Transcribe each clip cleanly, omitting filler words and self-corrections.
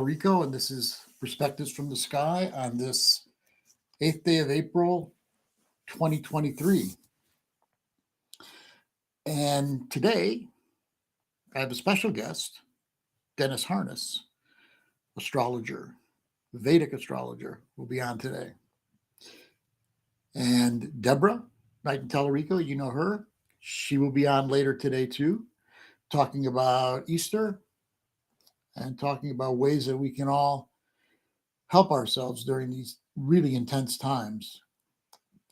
Rico, and this is Perspectives from the Sky on this 8th day of April, 2023. And today, I have a special guest, Dennis Harness, astrologer, Vedic astrologer, will be on today. And Deborah Knighton Tallarico, you know her. She will be on later today too, talking about Easter and talking about ways that we can all help ourselves during these really intense times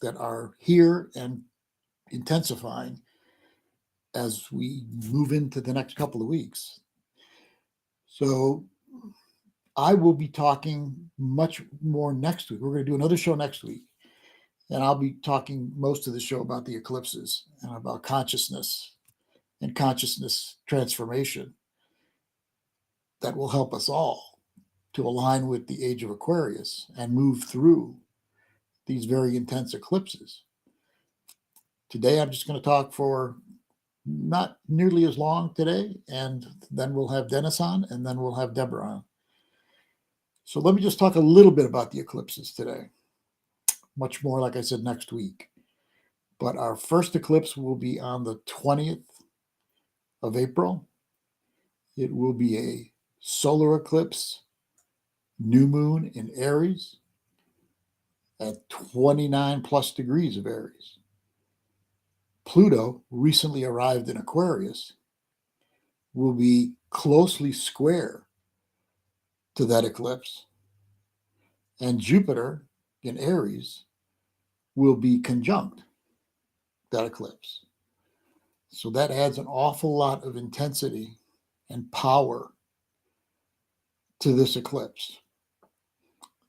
that are here and intensifying as we move into the next couple of weeks. So I will be talking much more next week. We're going to do another show next week. And I'll be talking most of the show about the eclipses and about consciousness and consciousness transformation that will help us all to align with the Age of Aquarius and move through these very intense eclipses. Today, I'm just going to talk for not nearly as long today, and then we'll have Dennis on, and then we'll have Deborah on. So let me just talk a little bit about the eclipses today. Much more, like I said, next week. But our first eclipse will be on the 20th of April. It will be a solar eclipse, new moon in Aries at 29 plus degrees of Aries. Pluto, recently arrived in Aquarius, will be closely square to that eclipse. And Jupiter in Aries will be conjunct that eclipse. So that adds an awful lot of intensity and power to this eclipse.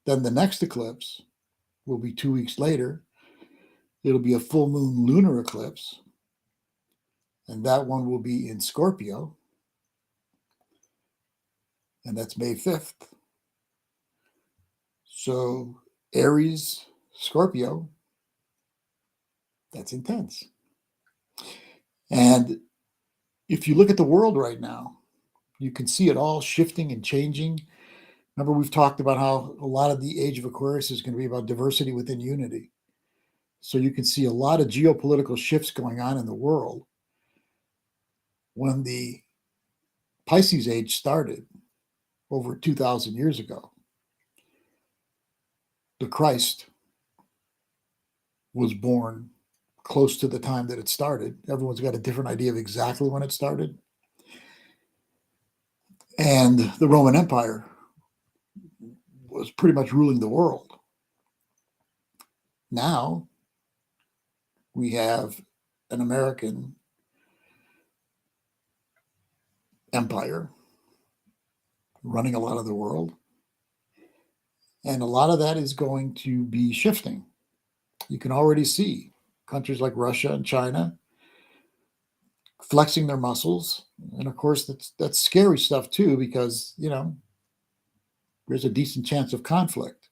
Then the next eclipse will be 2 weeks later. It'll be a full moon lunar eclipse, and that one will be in Scorpio, and that's May 5th. So Aries, Scorpio, that's intense. And if you look at the world right now, you can see it all shifting and changing. Remember, we've talked about how a lot of the Age of Aquarius is going to be about diversity within unity. So you can see a lot of geopolitical shifts going on in the world. When the Pisces age started over 2,000 years ago, the Christ was born close to the time that it started. Everyone's got a different idea of exactly when it started. And the Roman Empire was pretty much ruling the world. Now we have an American empire running a lot of the world. And a lot of that is going to be shifting. You can already see countries like Russia and China flexing their muscles. And of course, that's scary stuff too, because, there's a decent chance of conflict.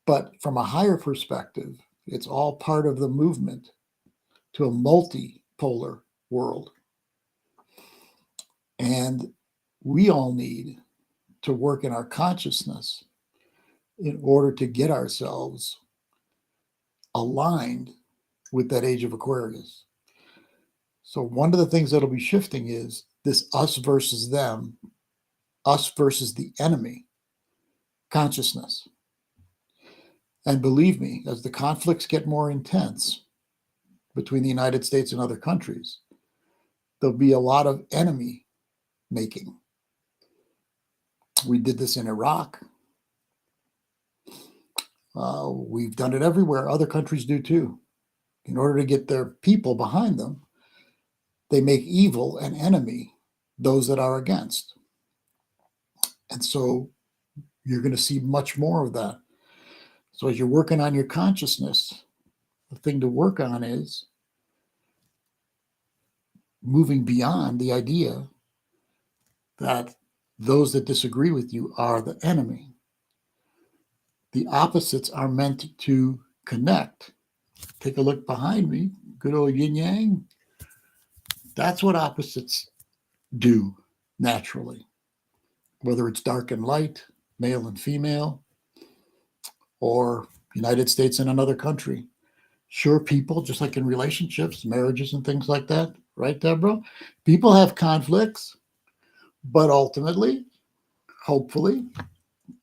But from a higher perspective, it's all part of the movement to a multipolar world. And we all need to work in our consciousness in order to get ourselves aligned with that Age of Aquarius. So one of the things that'll be shifting is this us versus them, us versus the enemy consciousness. And believe me, as the conflicts get more intense between the United States and other countries, there'll be a lot of enemy making. We did this in Iraq. We've done it everywhere. Other countries do too. In order to get their people behind them, they make evil an enemy, those that are against. And so you're going to see much more of that. So as you're working on your consciousness, the thing to work on is moving beyond the idea that those that disagree with you are the enemy. The opposites are meant to connect. Take a look behind me, good old yin yang. That's what opposites do naturally. whether it's dark and light, male and female, or United States and another country. Sure, people, just like in relationships, marriages and things like that, right, Deborah? People have conflicts, but ultimately, hopefully,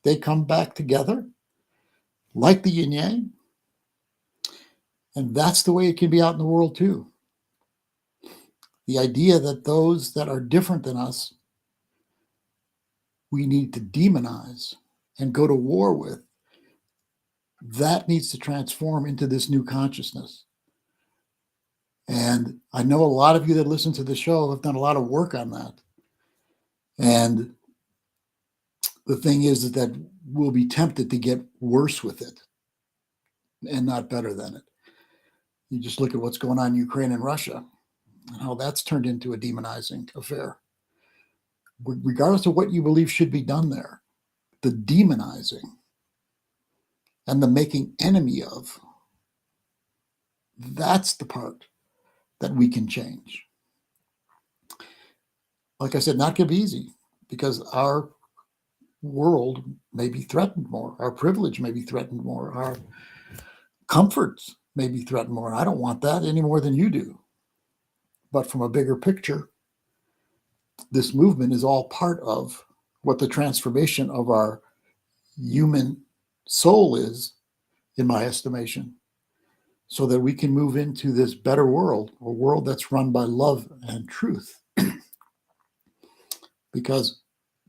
they come back together like the yin yang. And that's the way it can be out in the world too. The idea that those that are different than us, we need to demonize and go to war with, that needs to transform into this new consciousness. And I know a lot of you that listen to the show have done a lot of work on that. And the thing is that we'll be tempted to get worse with it and not better than it. You just look at what's going on in Ukraine and Russia and how that's turned into a demonizing affair. Regardless of what you believe should be done there, the demonizing and the making enemy of, that's the part that we can change. Like I said, not going to be easy because our world may be threatened more. Our privilege may be threatened more. Our comforts may be threatened more. And I don't want that any more than you do. But from a bigger picture, this movement is all part of what the transformation of our human soul is, in my estimation, so that we can move into this better world, a world that's run by love and truth. Because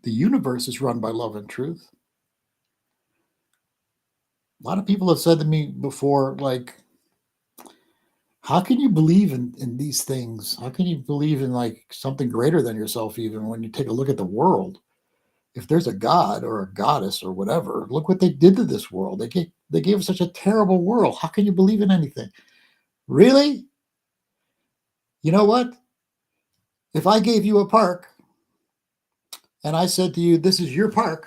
the universe is run by love and truth. A lot of people have said to me before, like, how can you believe in these things? How can you believe in like something greater than yourself, even when you take a look at the world? If there's a god or a goddess or whatever, look what they did to this world. They gave us such a terrible world. How can you believe in anything? Really? You know what? If I gave you a park and I said to you, this is your park,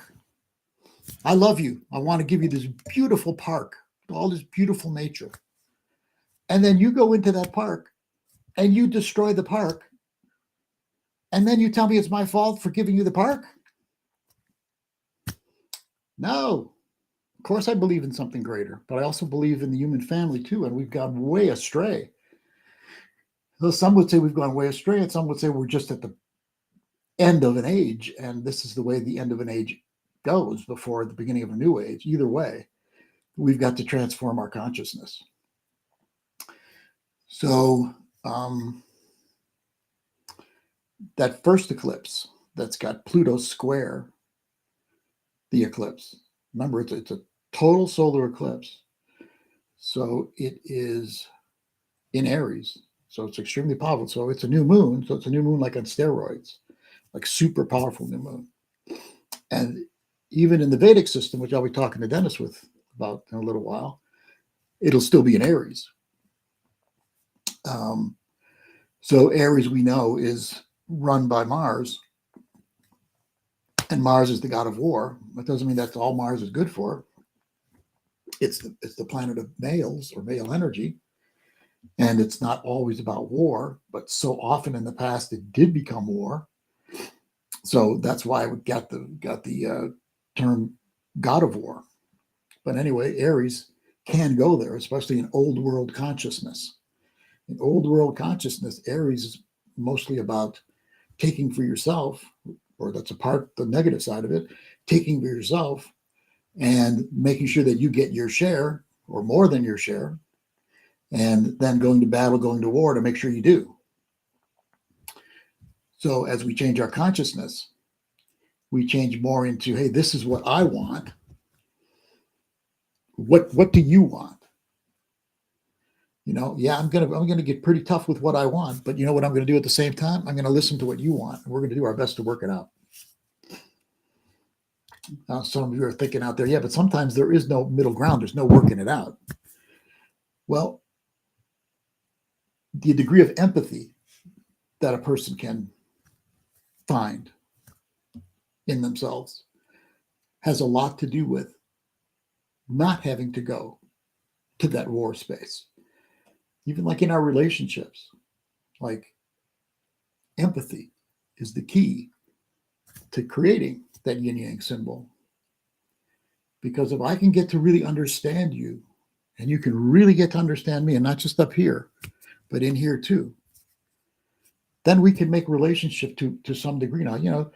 I love you. I want to give you this beautiful park, all this beautiful nature. And then you go into that park and you destroy the park. And then you tell me it's my fault for giving you the park? No. Of course, I believe in something greater, but I also believe in the human family too. And we've gone way astray. So some would say we've gone way astray, and some would say we're just at the end of an age. And this is the way the end of an age goes before the beginning of a new age. Either way, we've got to transform our consciousness. So that first eclipse that's got Pluto square the eclipse. Remember, it's a total solar eclipse. So it is in Aries. So it's extremely powerful. So it's a new moon. So it's a new moon like on steroids, like super powerful new moon. And even in the Vedic system, which I'll be talking to Dennis with about in a little while, it'll still be in Aries. So Aries, we know, is run by Mars. And Mars is the god of war. That doesn't mean that's all Mars is good for. It's the planet of males or male energy. And it's not always about war, but so often in the past it did become war. So that's why we got the term god of war. But anyway, Aries can go there, especially in old world consciousness. In old world consciousness, Aries is mostly about taking for yourself, or that's a part, the negative side of it, taking for yourself and making sure that you get your share or more than your share, and then going to battle, going to war to make sure you do. So as we change our consciousness, we change more into, hey, this is what I want. What do you want? You know, yeah, I'm gonna get pretty tough with what I want, but you know what I'm gonna do at the same time? I'm gonna listen to what you want. We're gonna do our best to work it out. Some of you are thinking out there, yeah, but sometimes there is no middle ground. There's no working it out. Well, the degree of empathy that a person can find in themselves has a lot to do with not having to go to that war space. Even like in our relationships, like empathy is the key to creating that yin yang symbol. Because if I can get to really understand you, and you can really get to understand me, and not just up here, but in here too, then we can make relationship to some degree. Now,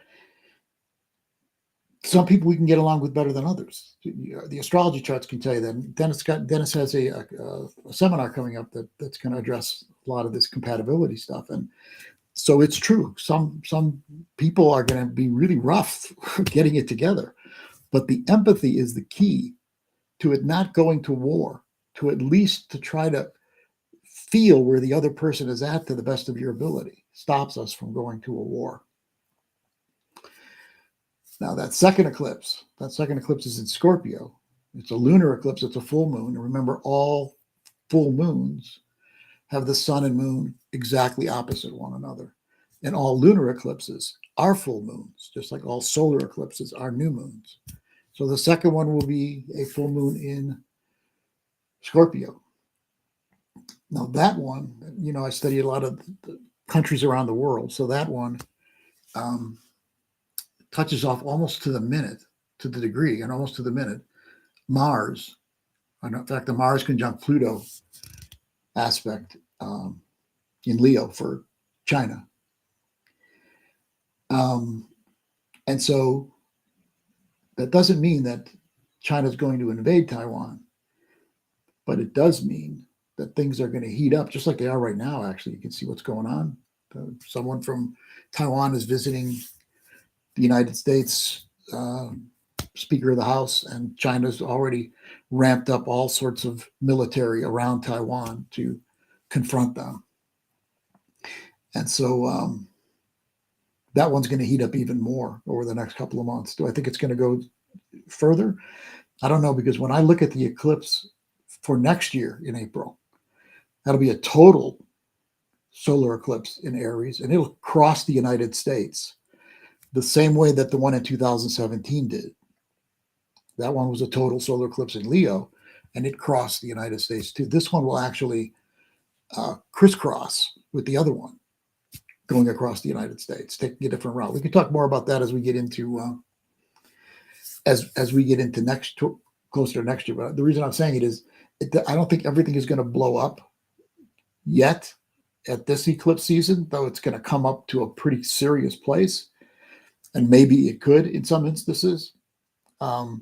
some people we can get along with better than others. The astrology charts can tell you that. Dennis has a seminar coming up that's going to address a lot of this compatibility stuff, and so it's true. Some people are going to be really rough getting it together, but the empathy is the key to it not going to war. To at least to try to feel where the other person is at to the best of your ability stops us from going to a war. Now that second eclipse is in Scorpio. It's a lunar eclipse. It's a full moon. And remember, all full moons have the sun and moon exactly opposite one another. And all lunar eclipses are full moons, just like all solar eclipses are new moons. So the second one will be a full moon in Scorpio. Now that one, I study a lot of the countries around the world. So that one touches off almost to the minute, to the degree, and almost to the minute, Mars. In fact, the Mars conjunct Pluto aspect in Leo for China. And so that doesn't mean that China's going to invade Taiwan, but it does mean that things are going to heat up, just like they are right now. Actually, you can see what's going on. Someone from Taiwan is visiting the United States Speaker of the House, and China's already ramped up all sorts of military around Taiwan to confront them. And so that one's going to heat up even more over the next couple of months. Do I think it's going to go further? I don't know, because when I look at the eclipse for next year in April, that'll be a total solar eclipse in Aries, and it'll cross the United States the same way that the one in 2017 did. That one was a total solar eclipse in Leo, and it crossed the United States too. This one will actually crisscross with the other one, going across the United States, taking a different route. We can talk more about that as we get into closer to next year. But the reason I'm saying it is, I don't think everything is going to blow up yet at this eclipse season, though it's going to come up to a pretty serious place, and maybe it could in some instances. So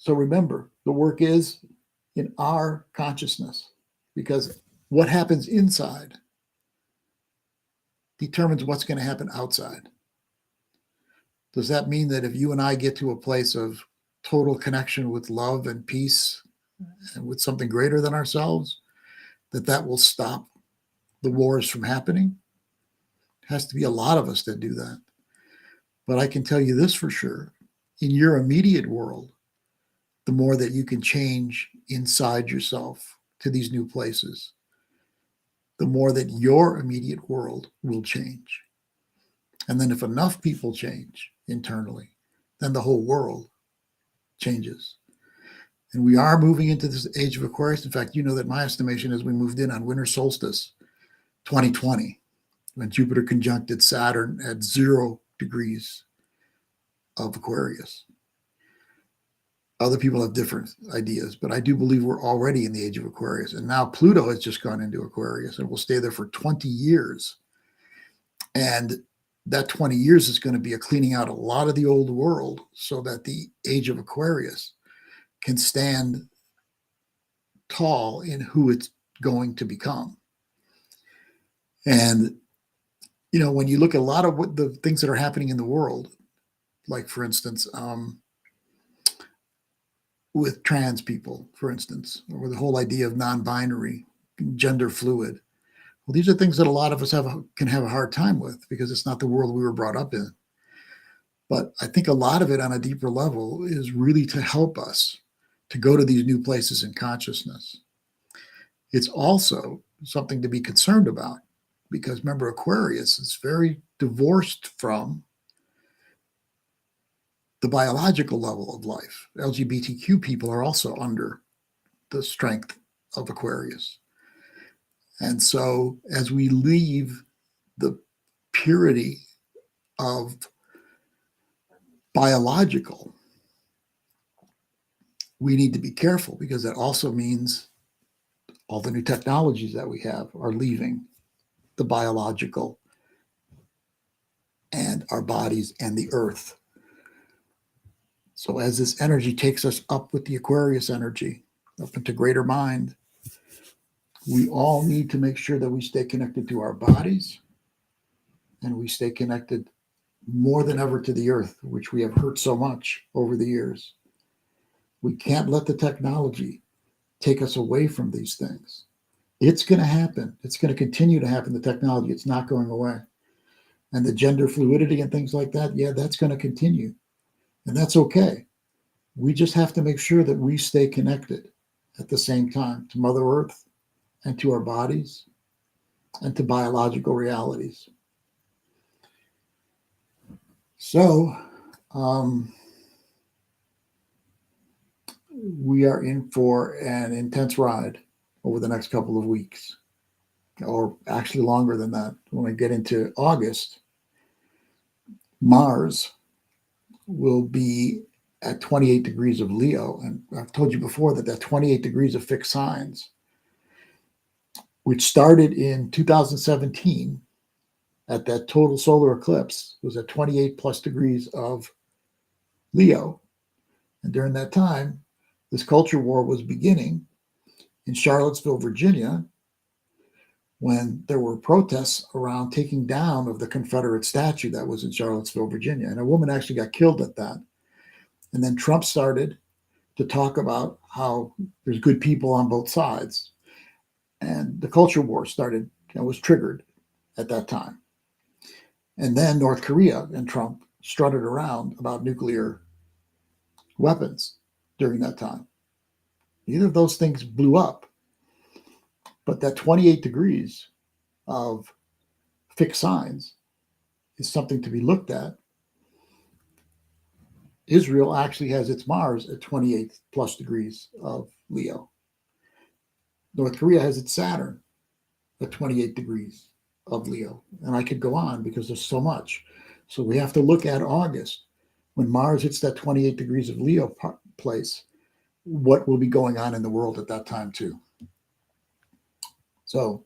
remember, the work is in our consciousness, because what happens inside determines what's going to happen outside. Does that mean that if you and I get to a place of total connection with love and peace and with something greater than ourselves, that will stop the wars from happening? It has to be a lot of us that do that. But I can tell you this for sure. In your immediate world, the more that you can change inside yourself to these new places, the more that your immediate world will change. And then if enough people change internally, then the whole world changes. And we are moving into this age of Aquarius. In fact, you know that my estimation is we moved in on winter solstice 2020, when Jupiter conjuncted Saturn at 0 degrees of Aquarius. Other people have different ideas, but I do believe we're already in the age of Aquarius. And now Pluto has just gone into Aquarius and will stay there for 20 years. And that 20 years is going to be a cleaning out a lot of the old world so that the age of Aquarius can stand tall in who it's going to become. And, when you look at a lot of what the things that are happening in the world, like, for instance, with trans people, for instance, or the whole idea of non-binary, gender fluid. Well, these are things that a lot of us can have a hard time with, because it's not the world we were brought up in. But I think a lot of it on a deeper level is really to help us to go to these new places in consciousness. It's also something to be concerned about, because remember, Aquarius is very divorced from the biological level of life. LGBTQ people are also under the strength of Aquarius. And so as we leave the purity of biological, we need to be careful because that also means all the new technologies that we have are leaving the biological and our bodies and the earth. So as this energy takes us up with the Aquarius energy, up into greater mind, we all need to make sure that we stay connected to our bodies and we stay connected more than ever to the earth, which we have hurt so much over the years. We can't let the technology take us away from these things. It's going to happen. It's going to continue to happen, the technology. It's not going away. And the gender fluidity and things like that, yeah, that's going to continue. And that's okay. We just have to make sure that we stay connected at the same time to Mother Earth and to our bodies and to biological realities. So, we are in for an intense ride over the next couple of weeks, or actually longer than that. When we get into August, Mars will be at 28 degrees of Leo. And I've told you before that 28 degrees of fixed signs, which started in 2017 at that total solar eclipse, was at 28 plus degrees of Leo. And during that time, this culture war was beginning in Charlottesville, Virginia, when there were protests around taking down of the Confederate statue that was in Charlottesville, Virginia. And a woman actually got killed at that. And then Trump started to talk about how there's good people on both sides. And the culture war started and was triggered at that time. And then North Korea and Trump strutted around about nuclear weapons during that time. Neither of those things blew up. But that 28 degrees of fixed signs is something to be looked at. Israel actually has its Mars at 28 plus degrees of Leo. North Korea has its Saturn at 28 degrees of Leo. And I could go on because there's so much. So we have to look at August, when Mars hits that 28 degrees of Leo place, what will be going on in the world at that time too. So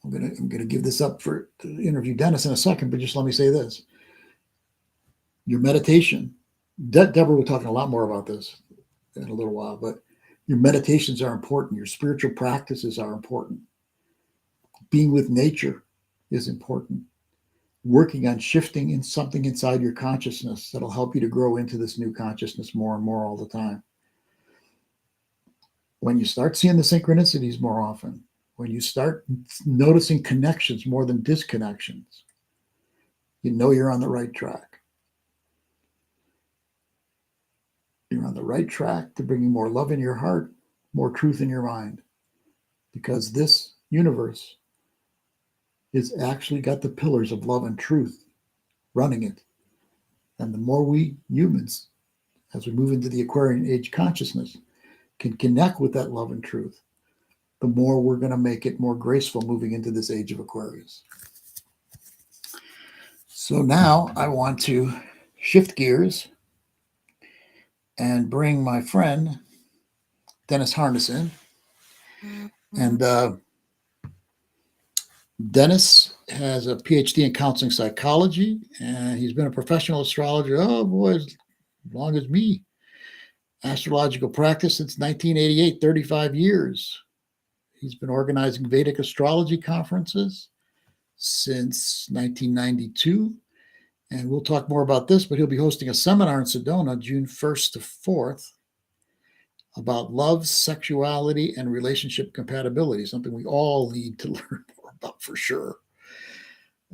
I'm gonna give this up to interview Dennis in a second, but just let me say this. Your meditation, Deborah will be talking a lot more about this in a little while, but your meditations are important. Your spiritual practices are important. Being with nature is important. Working on shifting in something inside your consciousness that'll help you to grow into this new consciousness more and more all the time. When you start seeing the synchronicities more often, when you start noticing connections more than disconnections, you know you're on the right track. You're on the right track to bringing more love in your heart, more truth in your mind, because this universe is actually got the pillars of love and truth running it. And the more we humans, as we move into the Aquarian age consciousness, can connect with that love and truth, the more we're going to make it more graceful moving into this age of Aquarius. So now I want to shift gears and bring my friend Dennis Harness in. And Dennis has a PhD in counseling psychology, and he's been a professional astrologer, as long as me. Astrological practice since 1988, 35 years. He's been organizing Vedic astrology conferences since 1992. And we'll talk more about this, but he'll be hosting a seminar in Sedona, June 1st to 4th, about love, sexuality, and relationship compatibility, something we all need to learn more about for sure.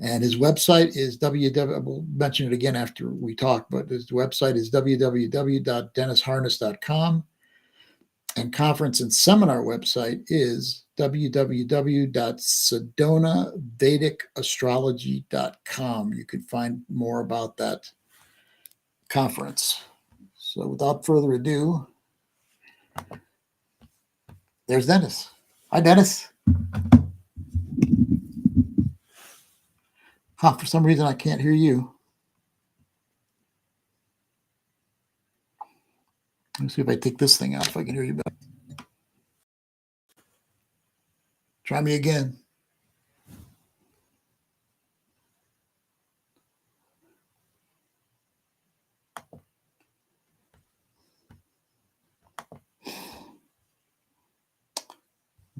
And his website is we'll mention it again after we talk, but his website is www.dennisharness.com. And conference and seminar website is www.sedonavedicastrology.com. You can find more about that conference. So without further ado, there's Dennis. Hi, Dennis. For some reason, I can't hear you. Let me see if I take this thing out, if I can hear you better. Try me again.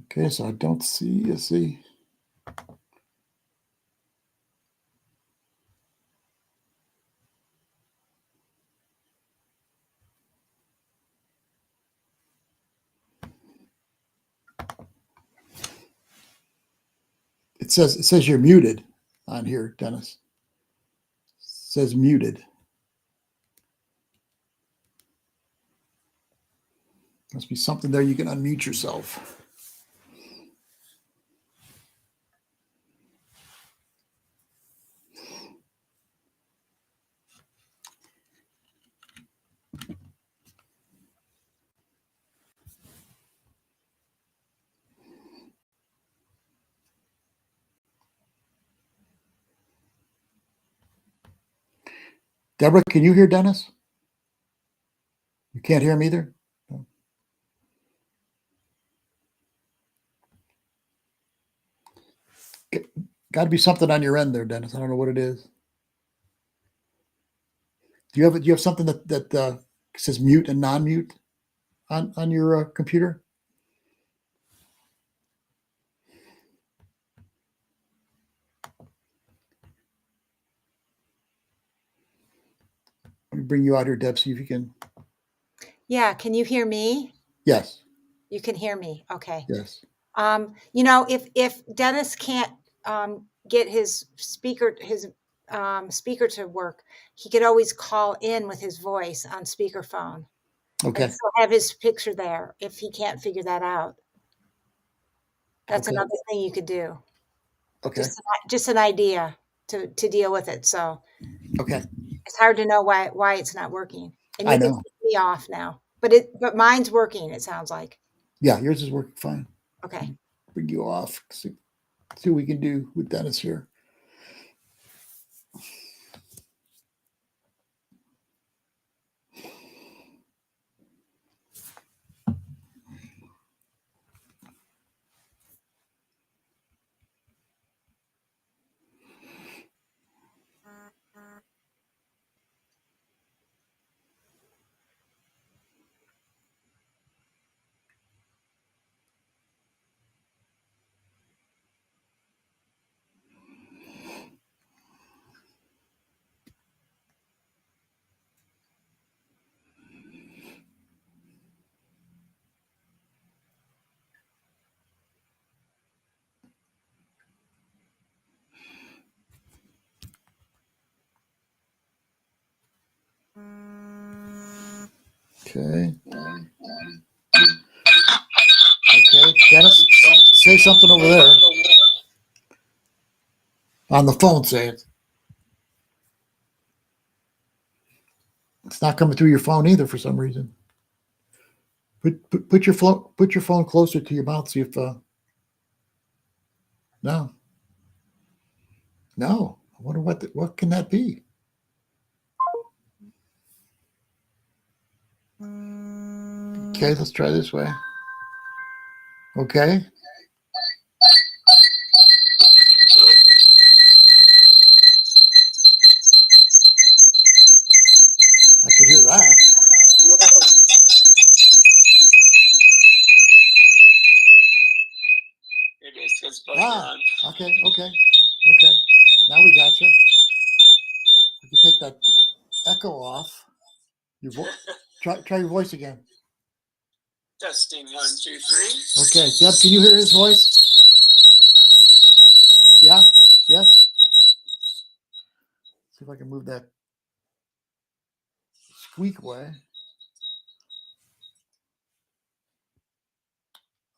Okay, so I don't see, let's see. It says you're muted on here, Dennis. It says muted. Must be something there you can unmute yourself. Deborah, can you hear Dennis? You can't hear him either? No. Got to be something on your end there, Dennis. I don't know what it is. Do you have something that says mute and non-mute on your computer? Let me bring you out here, Deb, see if you can. Yeah, can you hear me? Yes. You can hear me. Okay. Yes. If Dennis can't get his speaker to work, he could always call in with his voice on speakerphone. Okay. And still have his picture there if he can't figure that out. That's Okay. another thing you could do. Okay. Just an idea to deal with it. So okay. It's hard to know why it's not working. And I you can know. take me off now. But mine's working, it sounds like. Yeah, yours is working fine. Okay. Bring you off. See what we can do with Dennis here. Okay. Okay, Dennis, say something over there. On the phone, say it. It's not coming through your phone either for some reason. Put your phone closer to your mouth. See if no. I wonder what can that be? Okay, let's try this way. Okay. I could hear that. Okay. Now we got you. We can take that echo off. Your try your voice again. Testing 1, 2, 3. Okay, Deb, can you hear his voice? Yeah. Yes. See if I can move that squeak away.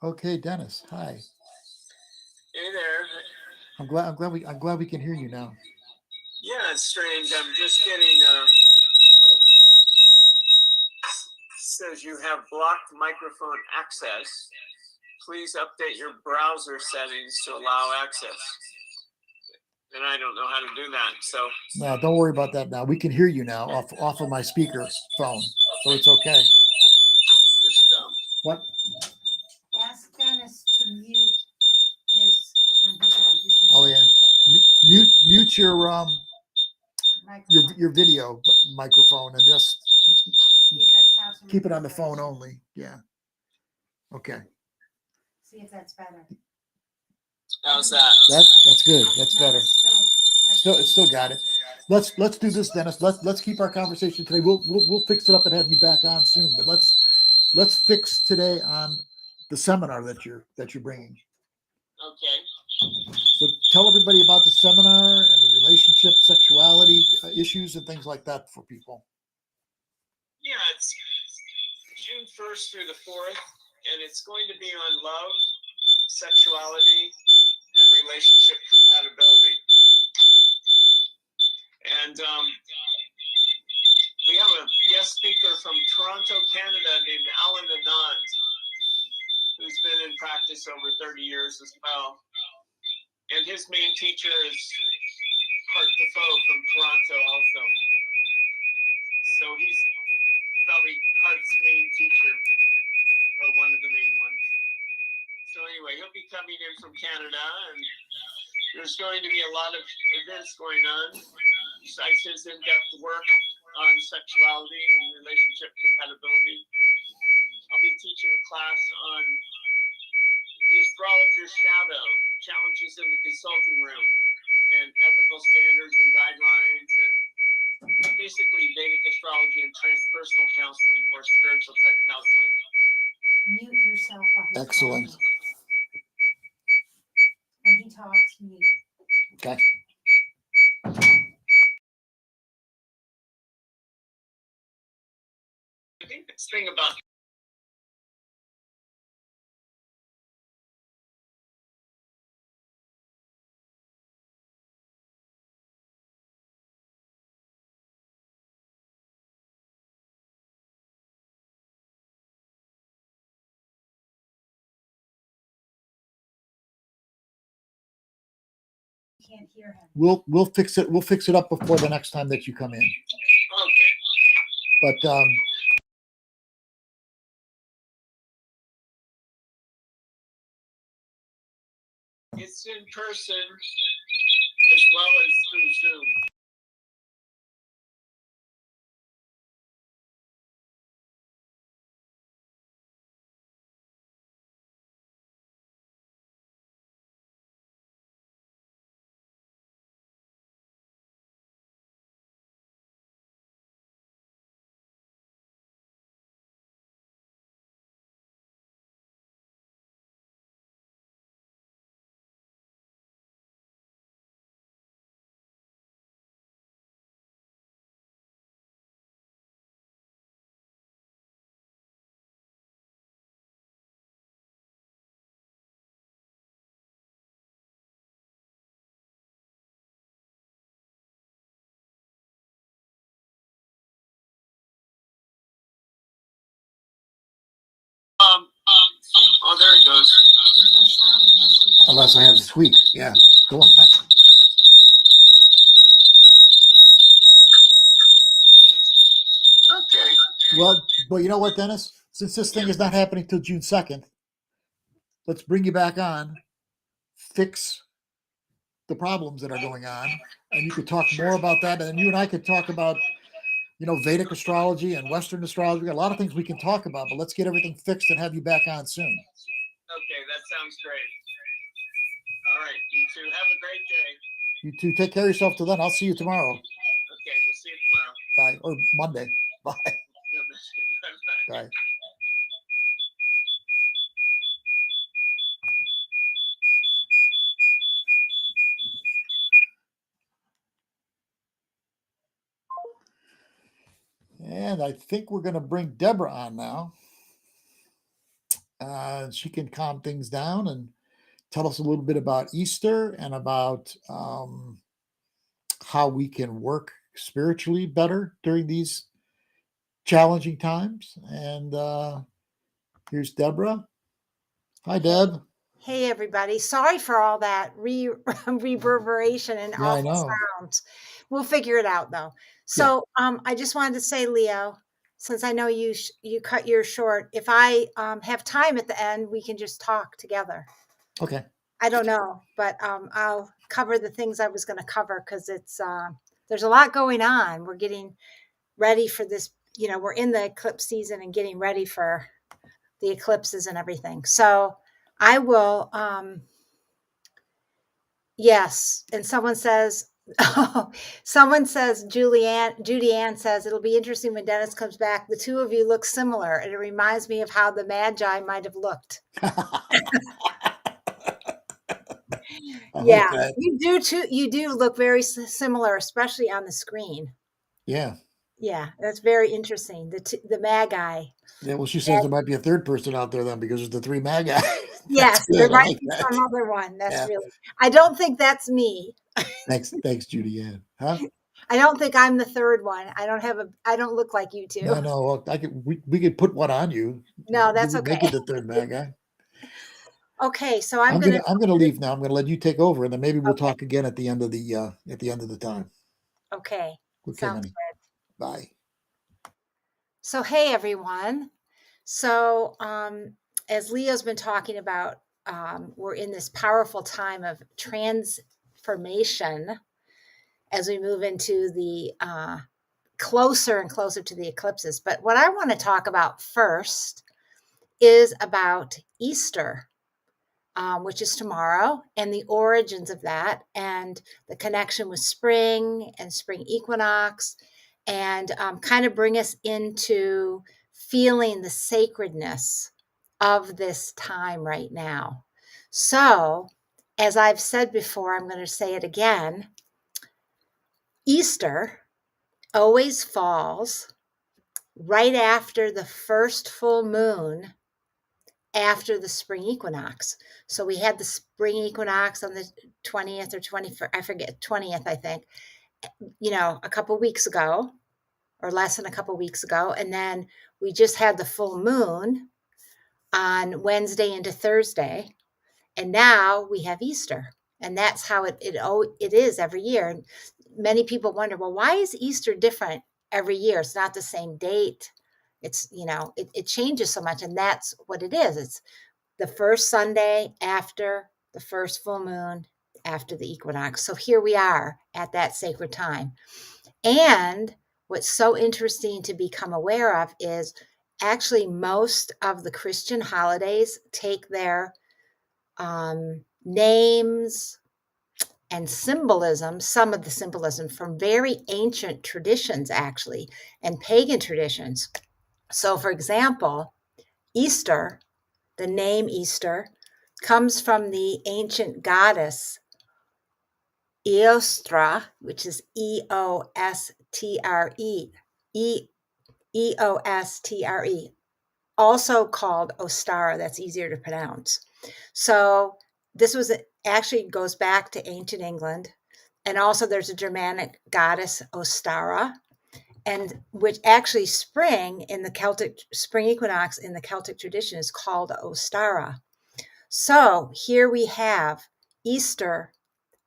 Okay, Dennis. Hi. Hey there. I'm glad we can hear you now. Yeah, it's strange. I'm just getting says you have blocked microphone access. Please update your browser settings to allow access. And I don't know how to do that. So No, don't worry about that now. We can hear you now off of my speaker phone. So it's okay. What? Ask Dennis to mute his on his end. Just in Oh case. yeah. Mute Microphone. your video microphone and just See if that stops him. keep it on the phone only. Yeah. Okay. See if that's better. How's that? That's good. That's No, better. It's still got it. Let's do this, Dennis. Let's keep our conversation today. We'll fix it up and have you back on soon. But let's fix today on the seminar that you're bringing. Okay. So tell everybody about the seminar and the relationship, sexuality issues, and things like that for people. Yeah, it's June 1st through the 4th, and it's going to be on love, sexuality, and relationship compatibility. And we have a guest speaker from Toronto, Canada, named Alan Anand, who's been in practice over 30 years as well. And his main teacher is Hart Defoe from Toronto also. So he's probably Hart's main teacher, or one of the main ones. So anyway, he'll be coming in from Canada, and there's going to be a lot of events going on besides his in-depth work on sexuality and relationship compatibility. I'll be teaching a class on the astrologer's shadow, challenges in the consulting room, and ethical standards and guidelines, and basically Vedic astrology and transpersonal counseling, more spiritual type counseling. Mute yourself while he's Excellent. talking. When he talks, mute. Okay. I think this thing about Can't hear him. We'll fix it. We'll fix it up before the next time that you come in. okay. But It's in person as well as through Zoom. Oh, there it goes. There's no sound unless you have. unless I have the tweak, yeah. Go on. Okay. Well, you know what, Dennis? Since this thing is not happening till June 2nd, let's bring you back on, fix the problems that are going on, and you could talk more about that. And then you and I could talk about, Vedic astrology and Western astrology. We got a lot of things we can talk about, but let's get everything fixed and have you back on soon. Okay, that sounds great. All right, you two have a great day. You two take care of yourself till then. I'll see you tomorrow. Okay, we'll see you tomorrow. Bye. Or Monday. Bye. Bye. Bye. And I think we're going to bring Deborah on now. She can calm things down and tell us a little bit about Easter and about how we can work spiritually better during these challenging times. And here's Deborah. Hi, Deb. Hey, everybody. Sorry for all that reverberation and Yeah, I awful know. sounds. We'll figure it out, though. So I just wanted to say, Leo, since I know you cut yours short, if I have time at the end, we can just talk together. Okay. I don't know, but I'll cover the things I was going to cover because it's there's a lot going on. We're getting ready for this. We're in the eclipse season and getting ready for the eclipses and everything. So I will. Yes, and someone says. Someone says Judy Ann says it'll be interesting when Dennis comes back. The two of you look similar, and it reminds me of how the Magi might have looked. Yeah, Okay. you do too. You do look very similar, especially on the screen. Yeah. Yeah, that's very interesting. The Magi. Yeah. Well, she says there might be a third person out there then because there's the three magi. Yes, there Good. I might like be that. some other one. That's Yeah. really. I don't think that's me. Thanks, Judy Ann. Huh? I don't think I'm the third one. I don't look like you two. No. Well, we could put one on you. No, You that's would make okay. it the third magi. Okay, so I'm I'm gonna. gonna leave now. I'm gonna let you take over, and then maybe we'll talk again at the end of the time. Okay, Okay, sounds honey. good. Bye. So hey everyone. So as Leo's been talking about, we're in this powerful time of transformation as we move into the closer and closer to the eclipses. But what I want to talk about first is about Easter, which is tomorrow, and the origins of that, and the connection with spring and spring equinox, and kind of bring us into feeling the sacredness of this time right now. So, as I've said before, I'm going to say it again. Easter always falls right after the first full moon after the spring equinox. So we had the spring equinox on the 20th or 21st, I forget, 20th, I think, a couple weeks ago, or less than a couple weeks ago. And then we just had the full moon on Wednesday into Thursday. And now we have Easter. And that's how it is every year. And many people wonder, well, why is Easter different every year? It's not the same date. It's, it changes so much. And that's what it is. It's the first Sunday after the first full moon after the equinox. So here we are at that sacred time. And what's so interesting to become aware of is actually most of the Christian holidays take their names and symbolism, some of the symbolism from very ancient traditions, actually, and pagan traditions. So, for example, Easter, the name Easter, comes from the ancient goddess Eostre, which is Eostre, Eostre, also called Ostara. That's easier to pronounce. So this actually goes back to ancient England. And also there's a Germanic goddess Ostara, and which actually spring equinox in the Celtic tradition is called Ostara. So here we have Easter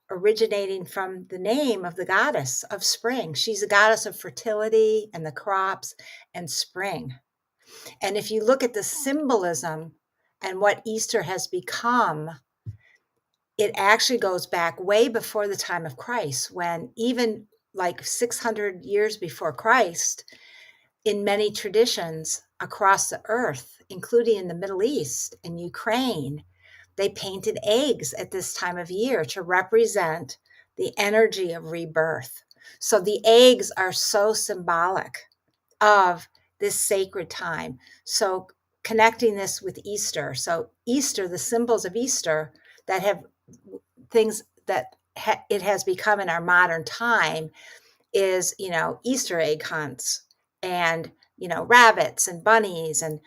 originating from the name of the goddess of spring. She's a goddess of fertility and the crops and spring. And if you look at the symbolism and what Easter has become, it actually goes back way before the time of Christ, when even like 600 years before Christ, in many traditions across the earth, including in the Middle East and Ukraine, they painted eggs at this time of year to represent the energy of rebirth. So the eggs are so symbolic of this sacred time. So connecting this with Easter. So Easter, the symbols of Easter that have things that it has become in our modern time is, Easter egg hunts and, rabbits and bunnies. And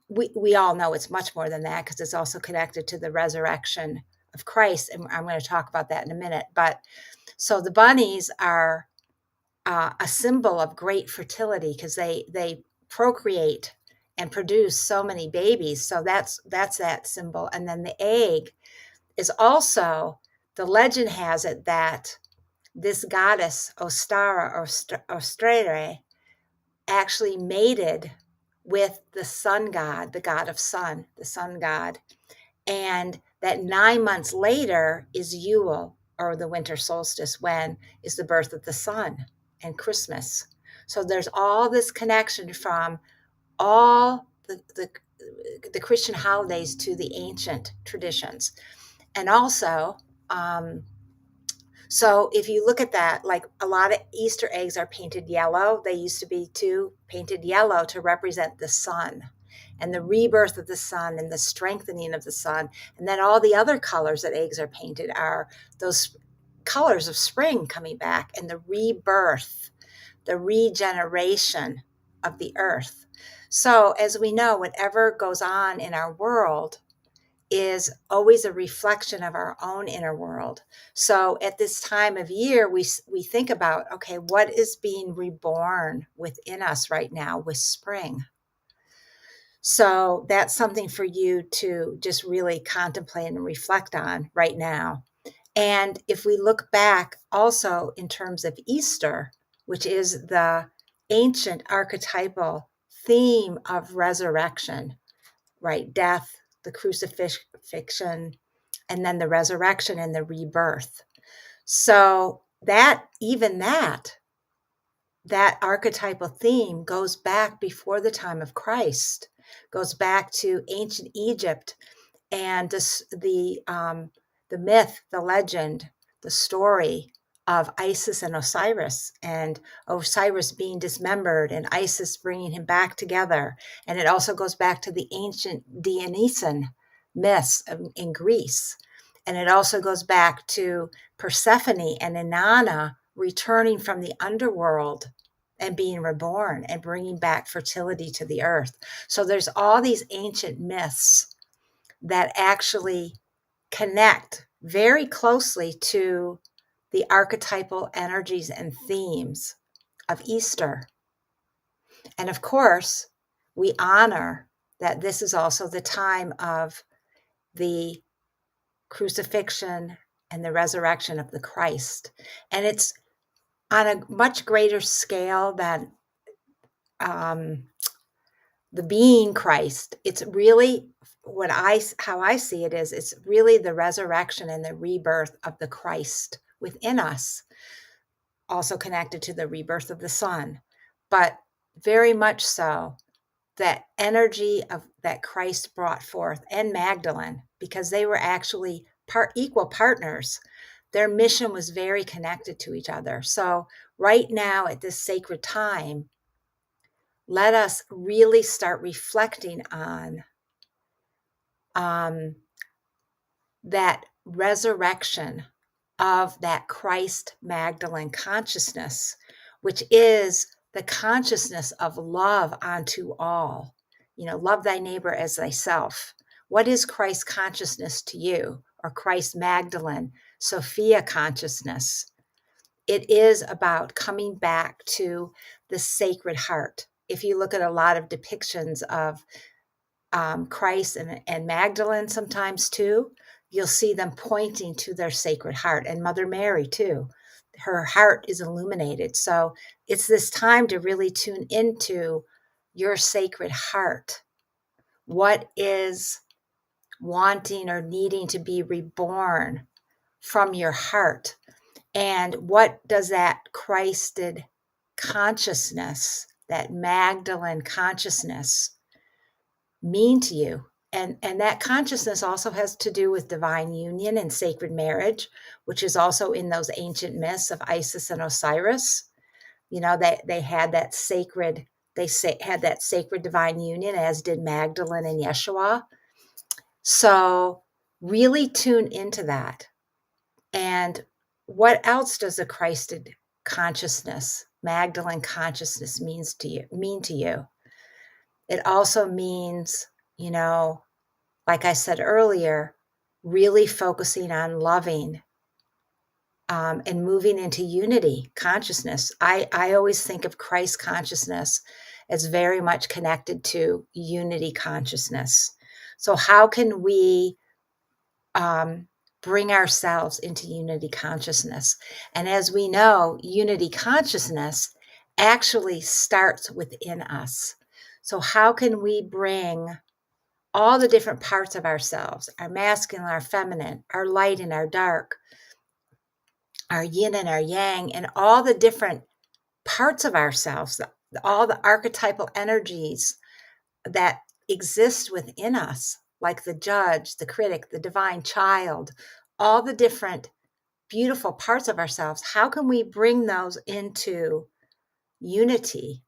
we all know it's much more than that because it's also connected to the resurrection of Christ. And I'm going to talk about that in a minute. But so the bunnies are a symbol of great fertility because they procreate and produce so many babies. So that's that symbol. And then the egg is also, the legend has it that this goddess Ostara or Ostrere actually mated with the sun god, the god of sun, the sun god. And that 9 months later is Yule, or the winter solstice, when is the birth of the sun, and Christmas. So there's all this connection from all the Christian holidays to the ancient traditions. And also, so if you look at that, like a lot of Easter eggs are painted yellow. They used to be too, painted yellow to represent the sun and the rebirth of the sun and the strengthening of the sun. And then all the other colors that eggs are painted are those colors of spring coming back and the rebirth, the regeneration of the earth. So as we know, whatever goes on in our world is always a reflection of our own inner world. So at this time of year, we think about, okay, what is being reborn within us right now with spring? So that's something for you to just really contemplate and reflect on right now. And if we look back also in terms of Easter, which is the ancient archetypal theme of resurrection, right? Death, the crucifixion, and then the resurrection and the rebirth. So that archetypal theme goes back before the time of Christ, goes back to ancient Egypt and the myth, the legend, the story of Isis and Osiris, and Osiris being dismembered and Isis bringing him back together. And it also goes back to the ancient Dionysian myths in Greece. And it also goes back to Persephone and Inanna returning from the underworld and being reborn and bringing back fertility to the earth. So there's all these ancient myths that actually connect very closely to the archetypal energies and themes of Easter. And of course, we honor that this is also the time of the crucifixion and the resurrection of the Christ. And it's on a much greater scale than the being Christ. It's really how I see it is, it's really the resurrection and the rebirth of the Christ within us, also connected to the rebirth of the sun, but very much so that energy of that Christ brought forth, and Magdalene, because they were actually equal partners. Their mission was very connected to each other. So right now at this sacred time, let us really start reflecting on that resurrection of that Christ Magdalene consciousness, which is the consciousness of love unto all. Love thy neighbor as thyself. What is Christ consciousness to you, or Christ Magdalene, Sophia consciousness? It is about coming back to the Sacred Heart. If you look at a lot of depictions of Christ and Magdalene sometimes too, you'll see them pointing to their Sacred Heart, and Mother Mary too. Her heart is illuminated. So it's this time to really tune into your Sacred Heart. What is wanting or needing to be reborn from your heart? And what does that Christed consciousness, that Magdalene consciousness, mean to you? And that consciousness also has to do with divine union and sacred marriage, which is also in those ancient myths of Isis and Osiris. They had that sacred, had that sacred divine union, as did Magdalene and Yeshua. So really tune into that. And what else does a Christed consciousness, Magdalene consciousness, mean to you? It also means, like I said earlier, really focusing on loving and moving into unity consciousness. I always think of Christ consciousness as very much connected to unity consciousness. So how can we bring ourselves into unity consciousness? And as we know, unity consciousness actually starts within us. So how can we bring all the different parts of ourselves, our masculine, our feminine, our light and our dark, our yin and our yang, and all the different parts of ourselves, all the archetypal energies that exist within us, like the judge, the critic, the divine child, all the different beautiful parts of ourselves, how can we bring those into unity?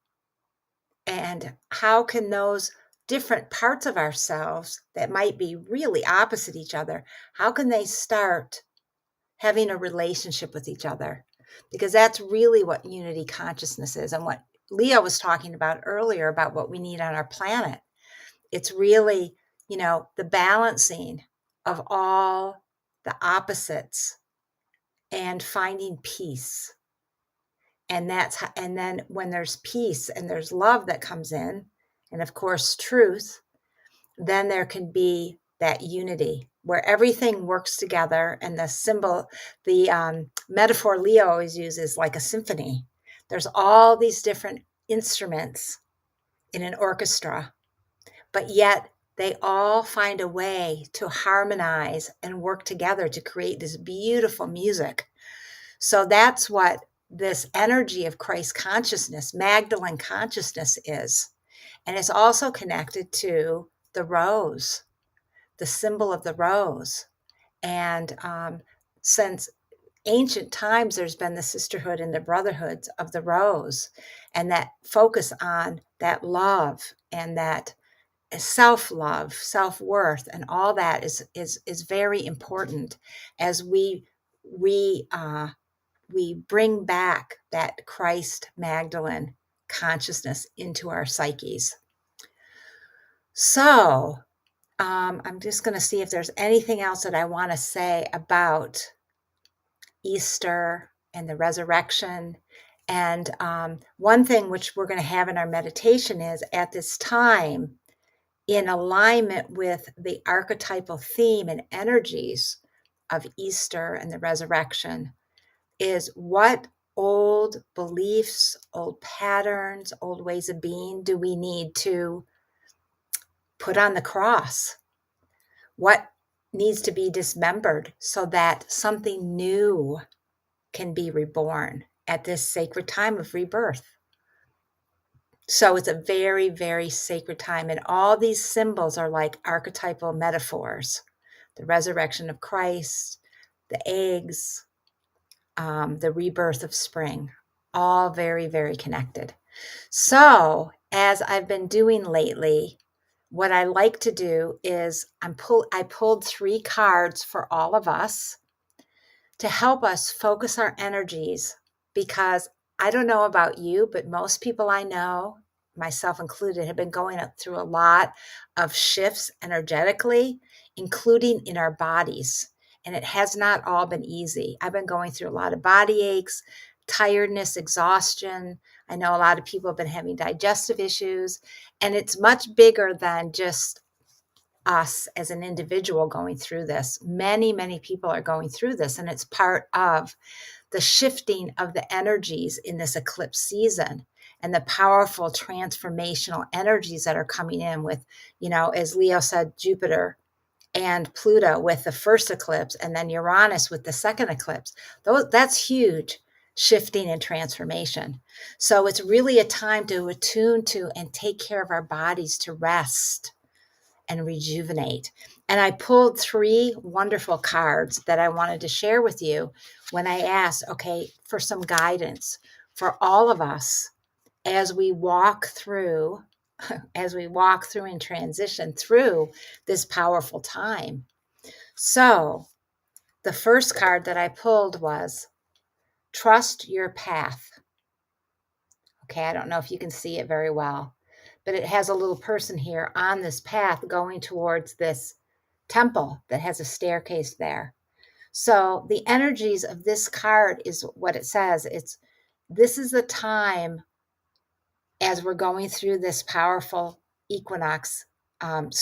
And how can those different parts of ourselves that might be really opposite each other, how can they start having a relationship with each other? Because that's really what unity consciousness is, and what Leo was talking about earlier about what we need on our planet. It's really, the balancing of all the opposites and finding peace. And then when there's peace and there's love that comes in, and of course truth, then there can be that unity where everything works together. And the metaphor Leo always uses, like a symphony. There's all these different instruments in an orchestra, but yet they all find a way to harmonize and work together to create this beautiful music. So that's what this energy of Christ consciousness, Magdalene consciousness, is. And it's also connected to the rose, the symbol of the rose. And since ancient times, there's been the sisterhood and the brotherhoods of the rose, and that focus on that love and that self-love, self-worth, and all that is very important as we bring back that Christ Magdalene consciousness into our psyches. So I'm just going to see if there's anything else that I want to say about Easter and the resurrection. And one thing which we're going to have in our meditation is, at this time, in alignment with the archetypal theme and energies of Easter and the resurrection, is what old beliefs, old patterns, old ways of being do we need to put on the cross? What needs to be dismembered so that something new can be reborn at this sacred time of rebirth? So it's a very, very sacred time. And all these symbols are like archetypal metaphors: the resurrection of Christ, the eggs, the rebirth of spring, all very, very connected. So as I've been doing lately, what I like to do is I pulled 3 cards for all of us to help us focus our energies, because I don't know about you, but most people I know, myself included, have been going through a lot of shifts energetically, including in our bodies. And it has not all been easy. I've been going through a lot of body aches, tiredness, exhaustion. I know a lot of people have been having digestive issues, and it's much bigger than just us as an individual going through this. Many, many people are going through this, and it's part of the shifting of the energies in this eclipse season and the powerful transformational energies that are coming in with, as Leo said, Jupiter and Pluto with the first eclipse, and then Uranus with the second eclipse. That's huge shifting and transformation. So it's really a time to attune to and take care of our bodies, to rest and rejuvenate. And I pulled 3 wonderful cards that I wanted to share with you when I asked, for some guidance for all of us as we walk through and transition through this powerful time. So the first card that I pulled was Trust Your Path. I don't know if you can see it very well, but it has a little person here on this path going towards this temple that has a staircase there. So the energies of this card is what it says. This is the time, as we're going through this powerful equinox and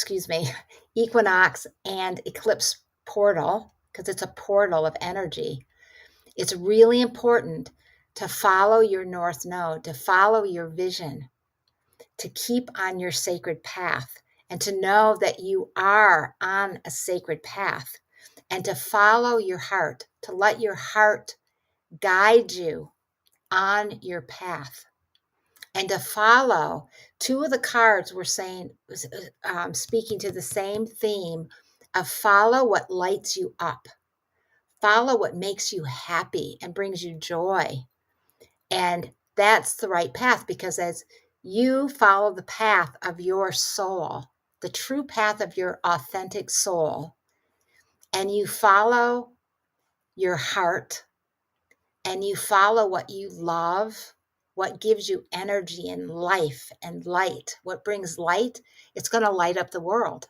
eclipse portal, because it's a portal of energy. It's really important to follow your north node, to follow your vision, to keep on your sacred path, and to know that you are on a sacred path, and to follow your heart, to let your heart guide you on your path, and to follow. Two of the cards were saying, speaking to the same theme of follow what lights you up, follow what makes you happy and brings you joy. And that's the right path, because as you follow the path of your soul, the true path of your authentic soul, and you follow your heart, and you follow what you love, what gives you energy and life and light, what brings light, it's going to light up the world.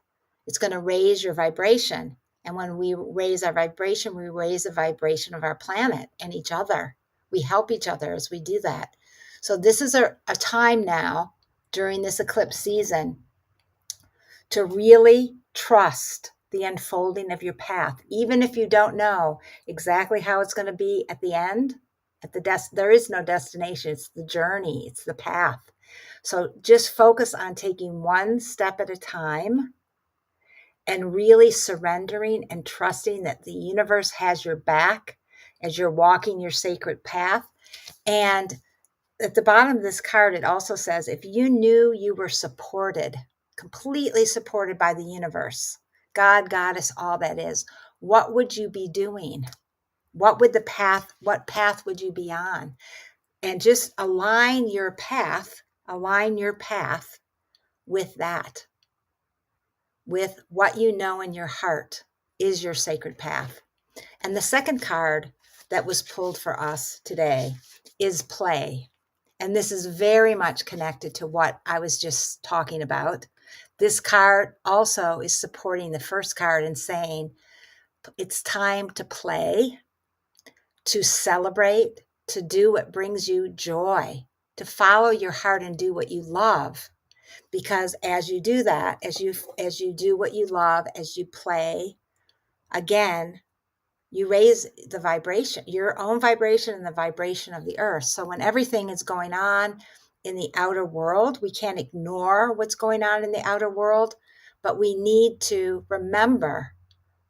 It's going to raise your vibration. And when we raise our vibration, we raise the vibration of our planet and each other. We help each other as we do that. So this is a time now during this eclipse season to really trust the unfolding of your path, even if you don't know exactly how it's going to be at the end. There is no destination. It's the journey. It's the path. So just focus on taking one step at a time and really surrendering and trusting that the universe has your back as you're walking your sacred path. And at the bottom of this card, it also says, if you knew you were supported, completely supported by the universe, God, Goddess, all that is, what would you be doing? What path would you be on? And just align your path with that, with what you know in your heart is your sacred path. And the second card that was pulled for us today is play. And this is very much connected to what I was just talking about. This card also is supporting the first card and saying it's time to play, to celebrate, to do what brings you joy, to follow your heart and do what you love. Because as you do that, as you do what you love, as you play, again, you raise the vibration, your own vibration and the vibration of the earth. So when everything is going on in the outer world, we can't ignore what's going on in the outer world, but we need to remember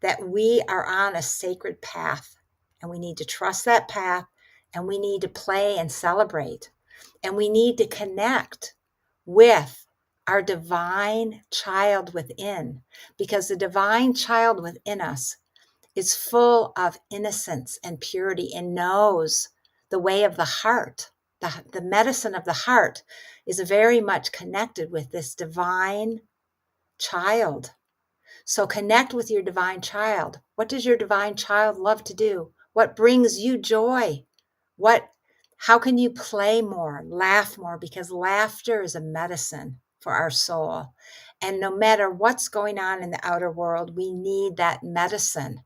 that we are on a sacred path, and we need to trust that path, and we need to play and celebrate, and we need to connect with our divine child within, because the divine child within us is full of innocence and purity and knows the way of the heart. The medicine of the heart is very much connected with this divine child. So connect with your divine child. What does your divine child love to do? What brings you joy? How can you play more, laugh more? Because laughter is a medicine for our soul. And no matter what's going on in the outer world, we need that medicine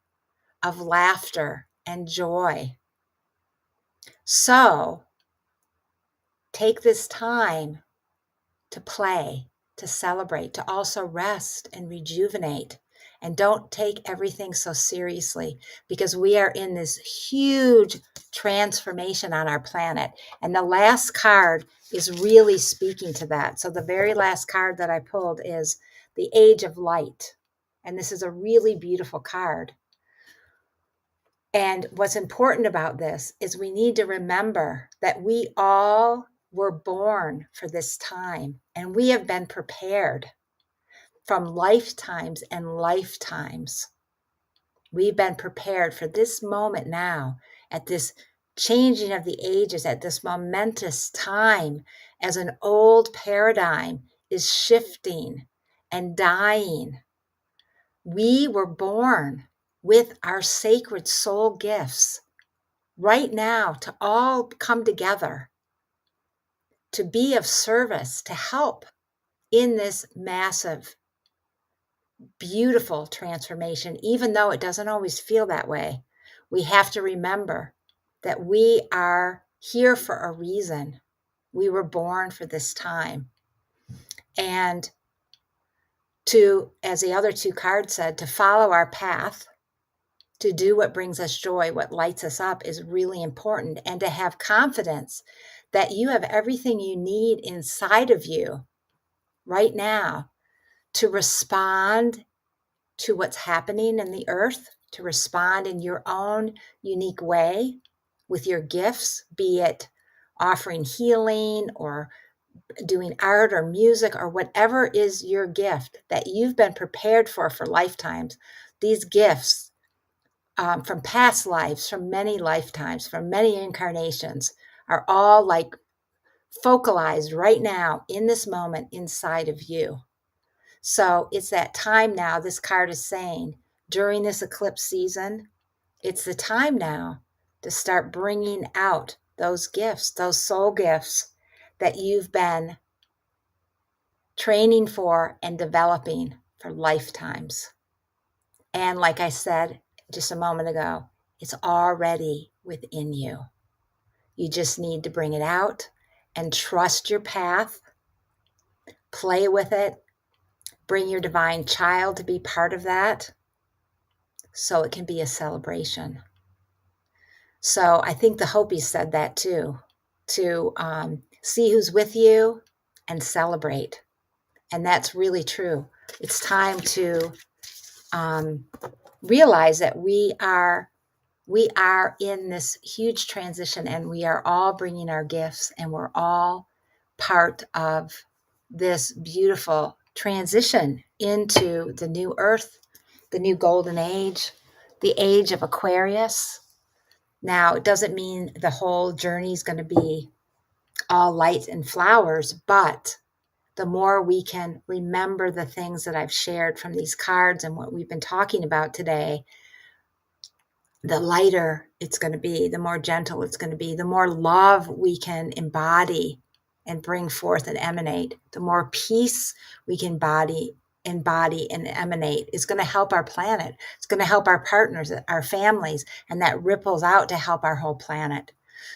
of laughter and joy. So take this time to play, to celebrate, to also rest and rejuvenate. And don't take everything so seriously, because we are in this huge transformation on our planet. And the last card is really speaking to that. So the very last card that I pulled is the Age of Light. And this is a really beautiful card. And what's important about this is we need to remember that we all were born for this time, and we have been prepared from lifetimes and lifetimes. We've been prepared for this moment now, at this changing of the ages, at this momentous time, as an old paradigm is shifting and dying. We were born with our sacred soul gifts right now to all come together, to be of service, to help in this massive, beautiful transformation, even though it doesn't always feel that way. We have to remember that we are here for a reason. We were born for this time. And to, as the other two cards said, to follow our path, to do what brings us joy, what lights us up, is really important. And to have confidence that you have everything you need inside of you right now to respond to what's happening in the earth, to respond in your own unique way with your gifts, be it offering healing or doing art or music or whatever is your gift that you've been prepared for lifetimes. These gifts from past lives, from many lifetimes, from many incarnations, are all like focalized right now in this moment inside of you. So it's that time now, this card is saying, during this eclipse season, it's the time now to start bringing out those gifts, those soul gifts that you've been training for and developing for lifetimes. And like I said just a moment ago, it's already within you. You just need to bring it out and trust your path, play with it, bring your divine child to be part of that so it can be a celebration. So I think the Hopis said that too, to see who's with you and celebrate. And that's really true. It's time to realize that we are in this huge transition, and we are all bringing our gifts, and we're all part of this beautiful transition into the new earth, the new golden age, the age of Aquarius. Now, it doesn't mean the whole journey is going to be all light and flowers, but the more we can remember the things that I've shared from these cards and what we've been talking about today, the lighter it's going to be, the more gentle it's going to be, the more love we can embody and bring forth and emanate, the more peace we can embody and emanate is going to help our planet. It's going to help our partners, our families, and that ripples out to help our whole planet.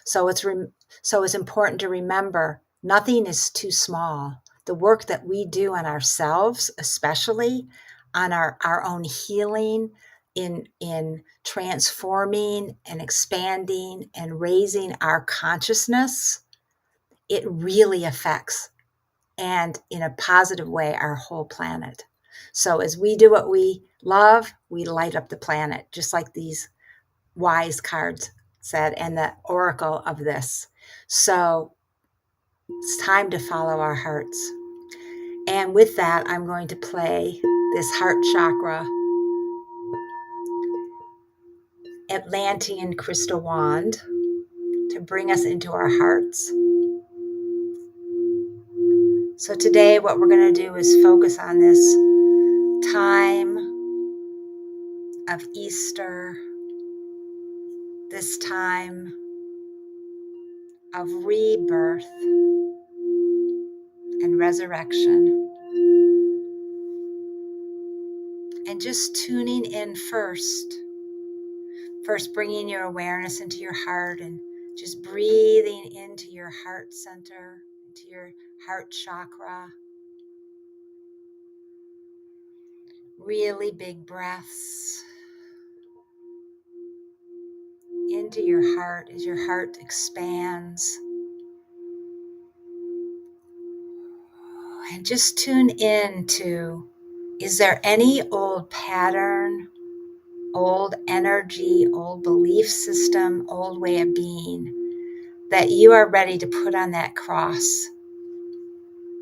So it's important to remember nothing is too small. The work that we do on ourselves, especially on our own healing, in transforming and expanding and raising our consciousness, it really affects, and in a positive way, our whole planet. So as we do what we love, we light up the planet, just like these wise cards said and the oracle of this. So it's time to follow our hearts. And with that, I'm going to play this heart chakra Atlantean crystal wand to bring us into our hearts. So today what we're going to do is focus on this time of Easter, this time of rebirth and resurrection. And just tuning in first bringing your awareness into your heart and just breathing into your heart center, into your heart chakra. Really big breaths into your heart as your heart expands. And just tune in to, is there any old pattern, old energy, old belief system, old way of being that you are ready to put on that cross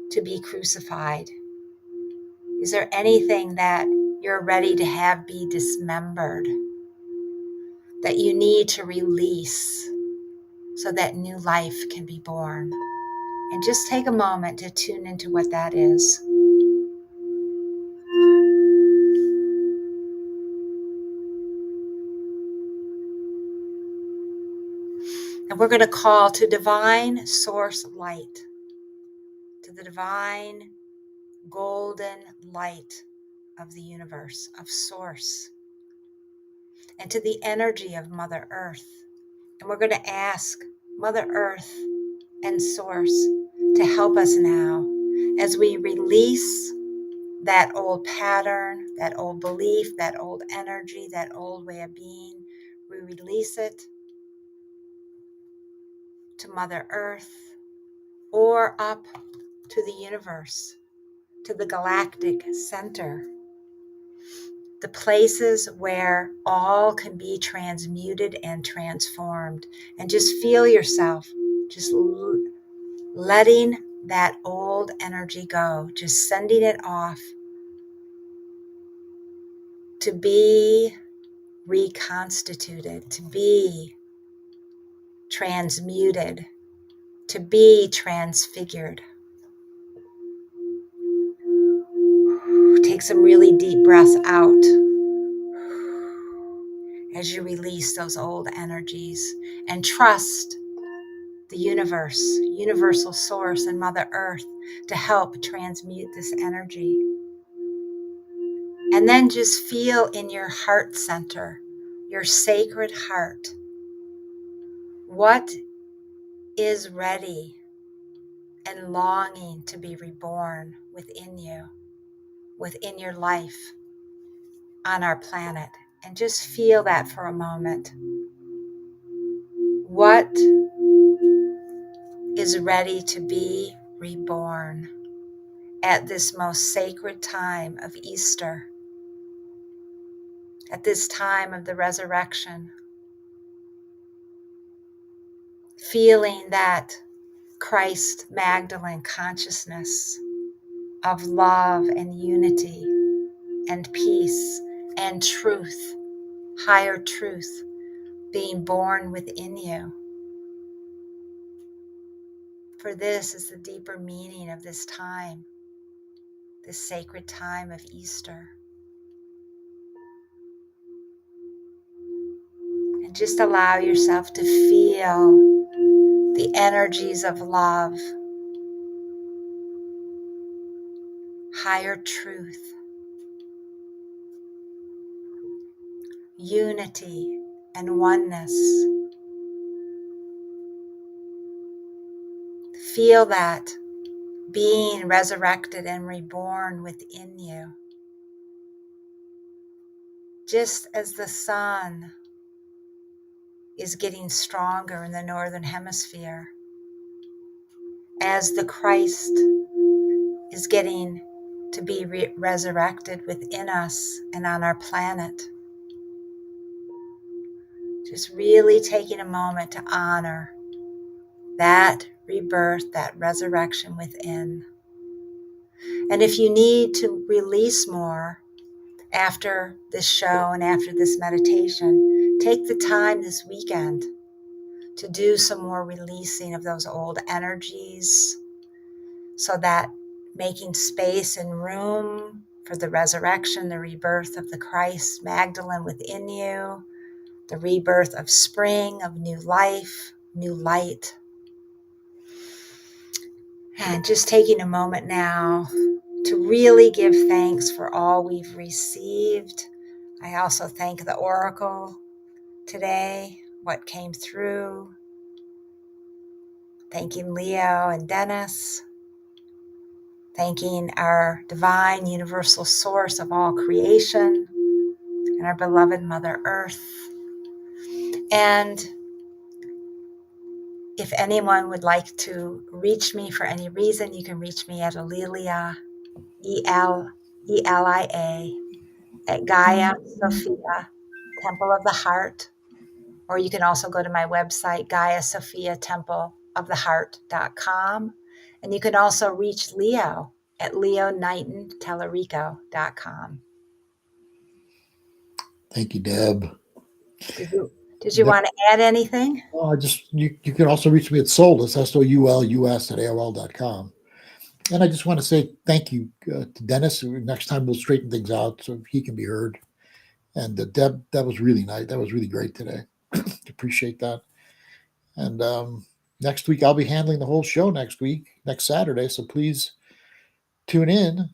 to be crucified? Is there anything that you're ready to have be dismembered that you need to release so that new life can be born? And just take a moment to tune into what that is. And we're going to call to divine source light, to the divine golden light of the universe, of source, and to the energy of Mother Earth. And we're going to ask Mother Earth and Source to help us now as we release that old pattern, that old belief, that old energy, that old way of being. We release it to Mother Earth or up to the universe, to the galactic center, the places where all can be transmuted and transformed. And just feel yourself just letting that old energy go, just sending it off to be reconstituted, to be transmuted, to be transfigured. Take some really deep breaths out as you release those old energies, and trust the universe, universal source, and Mother Earth to help transmute this energy. And then just feel in your heart center, your sacred heart, what is ready and longing to be reborn within you, within your life on our planet. And just feel that for a moment. What is ready to be reborn at this most sacred time of Easter, at this time of the resurrection, feeling that Christ Magdalene consciousness of love and unity and peace and truth, higher truth being born within you. For this is the deeper meaning of this time, this sacred time of Easter. And just allow yourself to feel the energies of love, higher truth, unity, and oneness. Feel that being resurrected and reborn within you. Just as the sun is getting stronger in the northern hemisphere, as the Christ is getting to be resurrected within us and on our planet. Just really taking a moment to honor that rebirth, that resurrection within. And if you need to release more after this show and after this meditation, take the time this weekend to do some more releasing of those old energies, so that making space and room for the resurrection, the rebirth of the Christ Magdalene within you, the rebirth of spring, of new life, new light. And just taking a moment now to really give thanks for all we've received. I also thank the Oracle today, what came through. Thanking Leo and Dennis. Thanking our divine universal source of all creation and our beloved Mother Earth. And if anyone would like to reach me for any reason, you can reach me at Alelia, E-L-E-L-I-A, at Gaia Sophia, Temple of the Heart. Or you can also go to my website, GaiaSophiaTempleOfTheHeart.com. And you can also reach Leo at LeoKnightonTallarico.com. Thank you, Deb. Did you want to add anything? You can also reach me at Solus, SOULUS at AOL.com. And I just want to say thank you to Dennis. Next time we'll straighten things out so he can be heard. And Deb, that was really nice. That was really great today. Appreciate that. And next week I'll be handling the whole show next Saturday. So please tune in.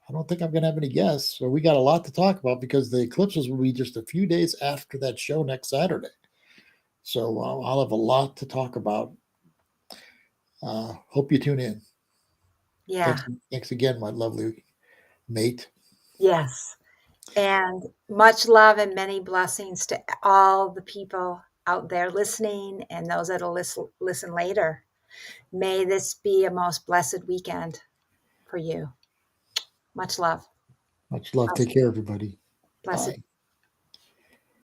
I don't think I'm going to have any guests. So we got a lot to talk about because the eclipses will be just a few days after that show next Saturday. So I'll have a lot to talk about. Hope you tune in. Yeah. Thanks again, my lovely mate. Yes. And much love and many blessings to all the people out there listening and those that'll listen later. May this be a most blessed weekend for you. Much love. Much love. Take care, everybody. Blessed. Bye.